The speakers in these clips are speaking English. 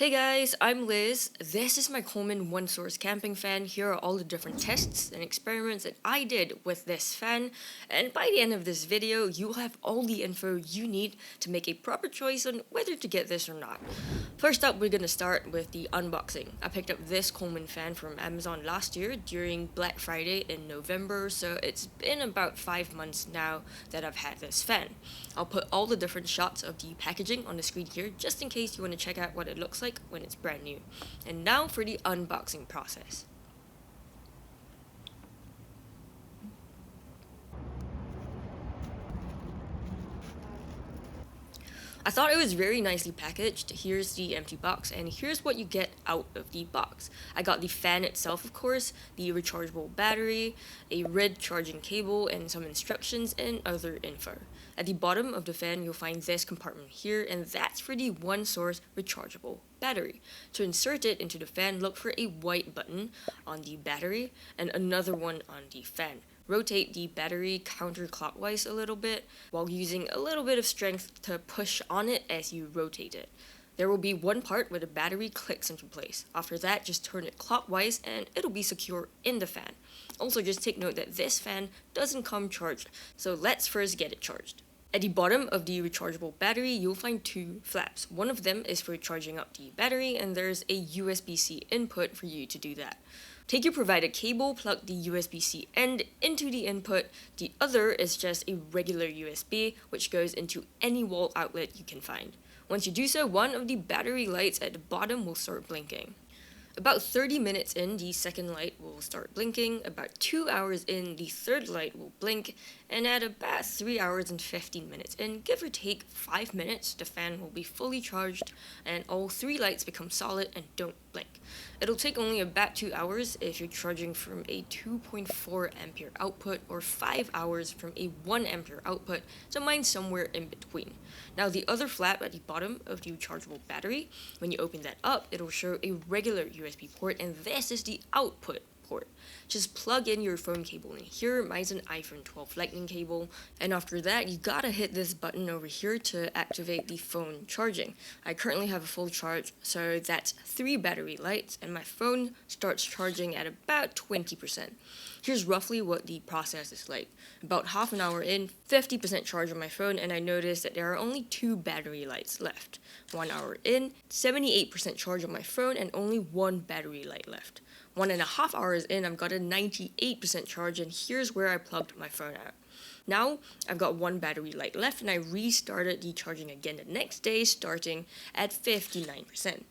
Hey guys, I'm Liz. This is my Coleman OneSource camping fan. Here are all the different tests and experiments that I did with this fan. And by the end of this video, you'll have all the info you need to make a proper choice on whether to get this or not. First up, we're going to start with the unboxing. I picked up this Coleman fan from Amazon last year during Black Friday in November, so it's been about 5 months now that I've had this fan. I'll put all the different shots of the packaging on the screen here just in case you want to check out what it looks like when it's brand new. And now for the unboxing process. I thought it was very nicely packaged. Here's the empty box, and here's what you get out of the box. I got the fan itself, of course, the rechargeable battery, a red charging cable, and some instructions and other info. At the bottom of the fan, you'll find this compartment here, and that's for the OneSource rechargeable battery. To insert it into the fan, look for a white button on the battery and another one on the fan. Rotate the battery counterclockwise a little bit while using a little bit of strength to push on it as you rotate it. There will be one part where the battery clicks into place. After that, just turn it clockwise and it'll be secure in the fan. Also, just take note that this fan doesn't come charged, so let's first get it charged. At the bottom of the rechargeable battery, you'll find two flaps. One of them is for charging up the battery, and there's a USB-C input for you to do that. Take your provided cable, plug the USB-C end into the input. The other is just a regular USB, which goes into any wall outlet you can find. Once you do so, one of the battery lights at the bottom will start blinking. About 30 minutes in, the second light will start blinking. About 2 hours in, the third light will blink. And at about 3 hours and 15 minutes in, give or take 5 minutes, the fan will be fully charged and all 3 lights become solid and don't blink. It'll take only about 2 hours if you're charging from a 2.4 ampere output or 5 hours from a 1 ampere output, so mine's somewhere in between. Now the other flap at the bottom of the rechargeable battery, when you open that up, it'll show a regular USB port, and this is the output port. Just plug in your phone cable in here. Mine's an iPhone 12 lightning cable, and after that you gotta hit this button over here to activate the phone charging. I currently have a full charge, so that's 3 battery lights, and my phone starts charging at about 20%. Here's roughly what the process is like. About half an hour in, 50% charge on my phone, and I noticed that there are only 2 battery lights left. 1 hour in, 78% charge on my phone and only 1 battery light left. 1.5 hours in, I've got a 98% charge, and here's where I plugged my phone out. Now, I've got 1 battery light left, and I restarted the charging again the next day, starting at 59%.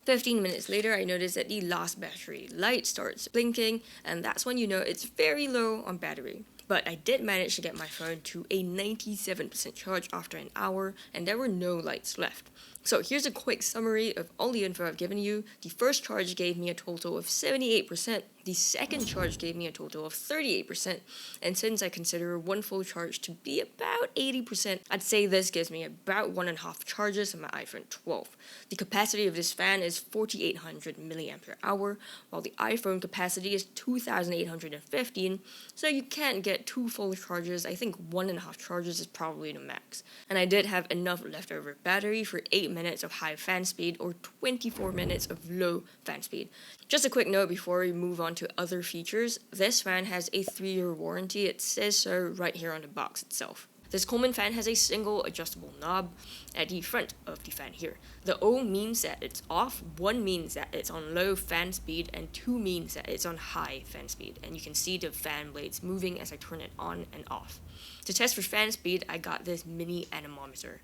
15 minutes later, I noticed that the last battery light starts blinking, and that's when you know it's very low on battery. But I did manage to get my phone to a 97% charge after an hour, and there were no lights left. So here's a quick summary of all the info I've given you. The first charge gave me a total of 78%. The second charge gave me a total of 38%. And since I consider 1 full charge to be about 80%, I'd say this gives me about 1.5 charges on my iPhone 12. The capacity of this fan is 4,800 milliampere hour, while the iPhone capacity is 2,815. So you can't get 2 full charges. I think 1.5 charges is probably the max. And I did have enough leftover battery for 8 minutes of high fan speed or 24 minutes of low fan speed. Just a quick note before we move on to other features, this fan has a 3-year warranty. It says so right here on the box itself. This Coleman fan has a single adjustable knob at the front of the fan here. The O means that it's off, 1 means that it's on low fan speed, and 2 means that it's on high fan speed. And you can see the fan blades moving as I turn it on and off. To test for fan speed, I got this mini anemometer.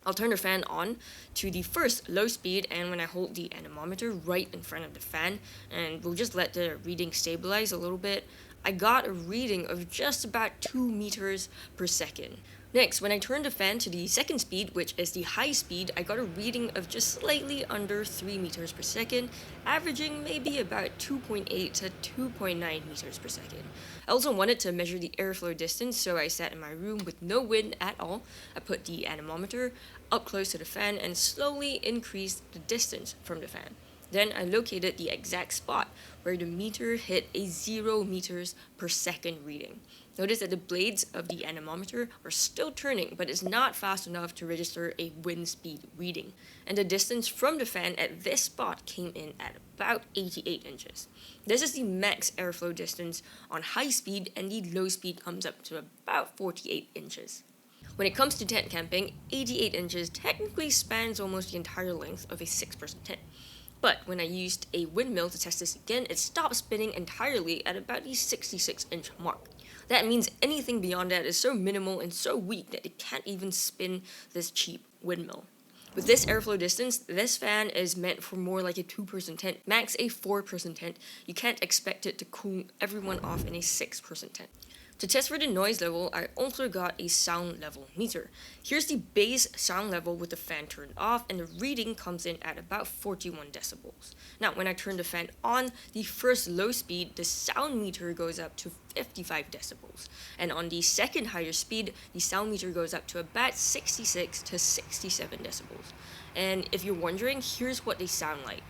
I'll turn the fan on to the first low speed, and when I hold the anemometer right in front of the fan, and we'll just let the reading stabilize a little bit, I got a reading of just about 2 meters per second. Next, when I turned the fan to the second speed, which is the high speed, I got a reading of just slightly under 3 meters per second, averaging maybe about 2.8 to 2.9 meters per second. I also wanted to measure the airflow distance, so I sat in my room with no wind at all. I put the anemometer up close to the fan and slowly increased the distance from the fan. Then I located the exact spot where the meter hit a 0 meters per second reading. Notice that the blades of the anemometer are still turning, but it's not fast enough to register a wind speed reading. And the distance from the fan at this spot came in at about 88 inches. This is the max airflow distance on high speed, and the low speed comes up to about 48 inches. When it comes to tent camping, 88 inches technically spans almost the entire length of a 6-person tent. But when I used a windmill to test this again, it stopped spinning entirely at about the 66-inch mark. That means anything beyond that is so minimal and so weak that it can't even spin this cheap windmill. With this airflow distance, this fan is meant for more like a 2-person tent, max a 4-person tent. You can't expect it to cool everyone off in a 6-person tent. To test for the noise level, I also got a sound level meter. Here's the base sound level with the fan turned off, and the reading comes in at about 41 decibels. Now, when I turn the fan on, the first low speed, the sound meter goes up to 55 decibels. And on the second higher speed, the sound meter goes up to about 66 to 67 decibels. And if you're wondering, here's what they sound like.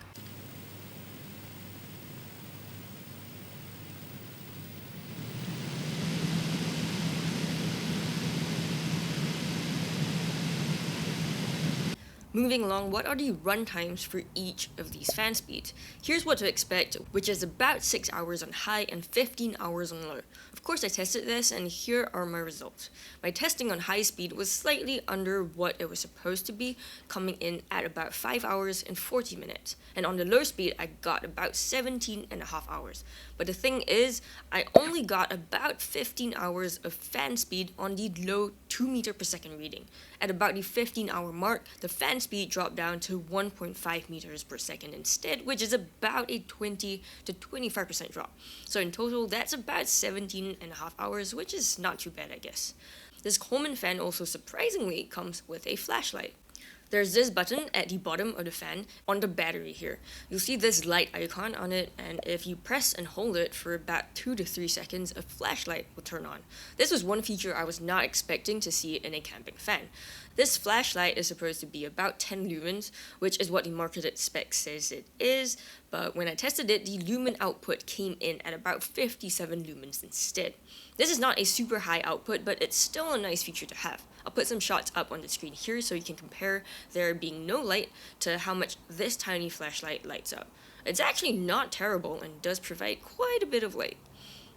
Moving along, what are the run times for each of these fan speeds? Here's what to expect, which is about 6 hours on high and 15 hours on low. Of course, I tested this, and here are my results. My testing on high speed was slightly under what it was supposed to be, coming in at about 5 hours and 40 minutes. And on the low speed, I got about 17 and a half hours. But the thing is, I only got about 15 hours of fan speed on the low 2 meter per second reading. At about the 15-hour mark, the fan speed dropped down to 1.5 meters per second instead, which is about a 20 to 25% drop. So in total, that's about 17 and a half hours, which is not too bad, I guess. This Coleman fan also surprisingly comes with a flashlight. There's this button at the bottom of the fan on the battery here. You'll see this light icon on it, and if you press and hold it for about 2 to 3 seconds, a flashlight will turn on. This was one feature I was not expecting to see in a camping fan. This flashlight is supposed to be about 10 lumens, which is what the marketed spec says it is, but when I tested it, the lumen output came in at about 57 lumens instead. This is not a super high output, but it's still a nice feature to have. I'll put some shots up on the screen here so you can compare there being no light to how much this tiny flashlight lights up. It's actually not terrible and does provide quite a bit of light.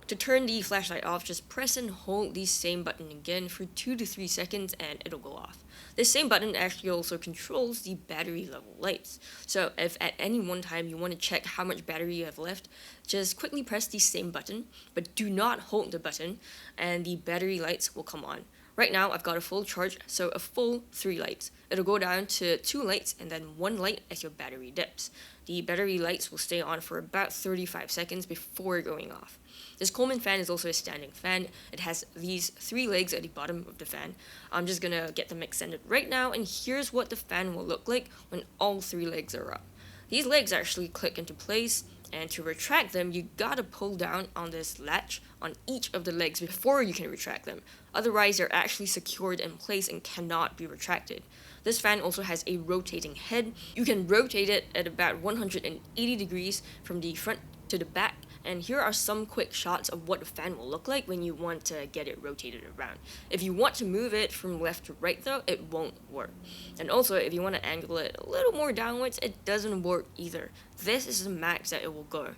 To turn the flashlight off, just press and hold the same button again for 2 to 3 seconds and it'll go off. This same button actually also controls the battery level lights. So if at any one time you want to check how much battery you have left, just quickly press the same button, but do not hold the button, and the battery lights will come on. Right now, I've got a full charge, so a full 3 lights. It'll go down to 2 lights and then 1 light as your battery dips. The battery lights will stay on for about 35 seconds before going off. This Coleman fan is also a standing fan. It has these 3 legs at the bottom of the fan. I'm just gonna get them extended right now, and here's what the fan will look like when all 3 legs are up. These legs actually click into place, and to retract them, you gotta pull down on this latch on each of the legs before you can retract them. Otherwise, they're actually secured in place and cannot be retracted. This fan also has a rotating head. You can rotate it at about 180 degrees from the front to the back, and here are some quick shots of what the fan will look like when you want to get it rotated around. If you want to move it from left to right though, it won't work. And also, if you want to angle it a little more downwards, it doesn't work either. This is the max that it will go.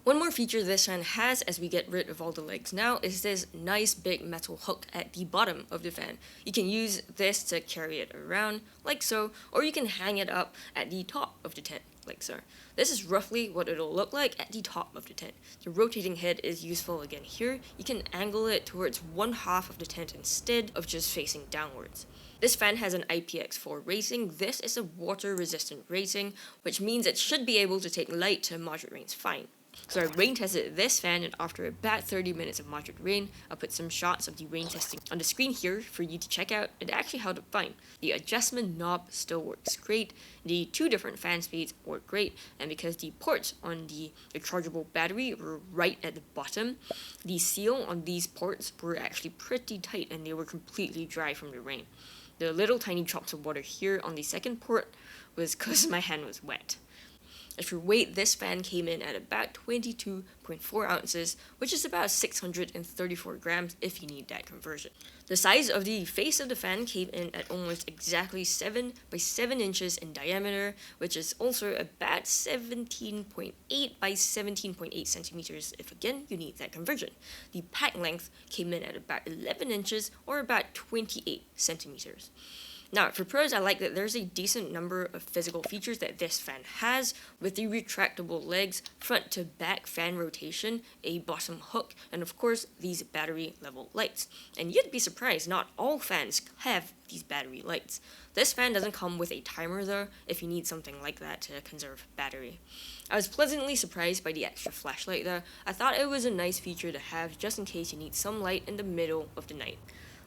One more feature this fan has as we get rid of all the legs now is this nice big metal hook at the bottom of the fan. You can use this to carry it around, like so, or you can hang it up at the top of the tent, like so. This is roughly what it'll look like at the top of the tent. The rotating head is useful again here. You can angle it towards one half of the tent instead of just facing downwards. This fan has an IPX4 rating. This is a water-resistant rating, which means it should be able to take light to moderate rains fine. So I rain tested this fan, and after about 30 minutes of moderate rain, I'll put some shots of the rain testing on the screen here for you to check out. It actually held up fine. The adjustment knob still works great, the 2 different fan speeds work great, and because the ports on the rechargeable battery were right at the bottom, the seal on these ports were actually pretty tight and they were completely dry from the rain. The little tiny drops of water here on the second port was because my hand was wet. As for weight, this fan came in at about 22.4 ounces, which is about 634 grams if you need that conversion. The size of the face of the fan came in at almost exactly 7 by 7 inches in diameter, which is also about 17.8 by 17.8 centimeters if again you need that conversion. The pack length came in at about 11 inches or about 28 centimeters. Now, for pros, I like that there's a decent number of physical features that this fan has, with the retractable legs, front to back fan rotation, a bottom hook, and of course, these battery level lights. And you'd be surprised, not all fans have these battery lights. This fan doesn't come with a timer though, if you need something like that to conserve battery. I was pleasantly surprised by the extra flashlight though. I thought it was a nice feature to have just in case you need some light in the middle of the night.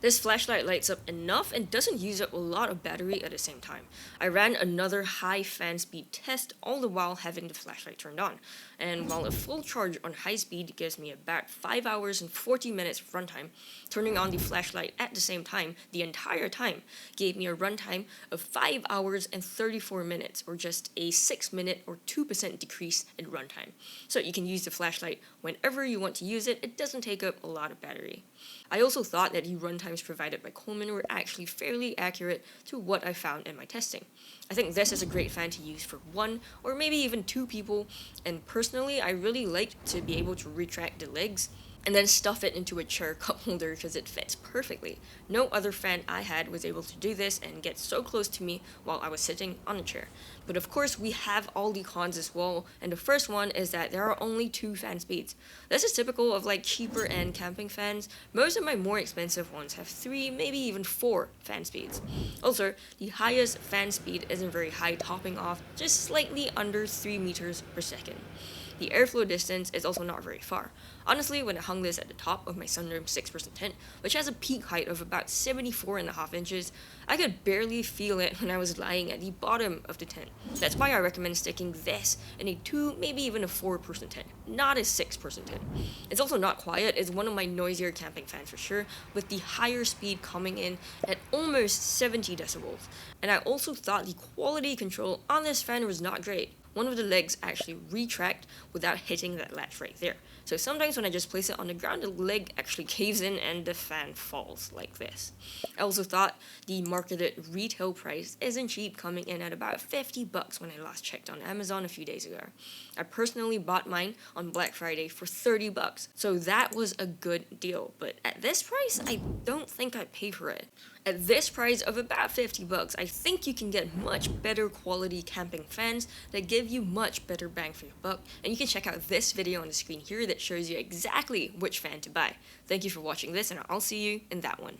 This flashlight lights up enough and doesn't use up a lot of battery at the same time. I ran another high fan speed test all the while having the flashlight turned on, and while a full charge on high speed gives me about 5 hours and 40 minutes of runtime, turning on the flashlight at the same time the entire time gave me a runtime of 5 hours and 34 minutes, or just a 6-minute or 2% decrease in runtime. So you can use the flashlight whenever you want to use it. It doesn't take up a lot of battery. I also thought that the runtimes provided by Coleman were actually fairly accurate to what I found in my testing. I think this is a great fan to use for 1 or maybe even 2 people, and personally I really liked to be able to retract the legs and then stuff it into a chair cup holder because it fits perfectly. No other fan I had was able to do this and get so close to me while I was sitting on a chair. But of course we have all the cons as well, and the first one is that there are only 2 fan speeds. This is typical of like cheaper end camping fans. Most of my more expensive ones have 3, maybe even 4 fan speeds. Also, the highest fan speed isn't very high, topping off just slightly under 3 meters per second. The airflow distance is also not very far. Honestly, when I hung this at the top of my sunroom 6-person tent, which has a peak height of about 74.5 inches, I could barely feel it when I was lying at the bottom of the tent. That's why I recommend sticking this in a 2, maybe even a 4-person tent, not a 6-person tent. It's also not quiet. It's one of my noisier camping fans for sure, with the higher speed coming in at almost 70 decibels. And I also thought the quality control on this fan was not great. One of the legs actually retract without hitting that latch right there. So sometimes when I just place it on the ground, the leg actually caves in and the fan falls like this. I also thought the marketed retail price isn't cheap, coming in at about $50 when I last checked on Amazon a few days ago. I personally bought mine on Black Friday for $30, so that was a good deal. But at this price, I don't think I'd pay for it. At this price of about $50, I think you can get much better quality camping fans that give you much better bang for your buck, and you can check out this video on the screen here that shows you exactly which fan to buy. Thank you for watching this, and I'll see you in that one.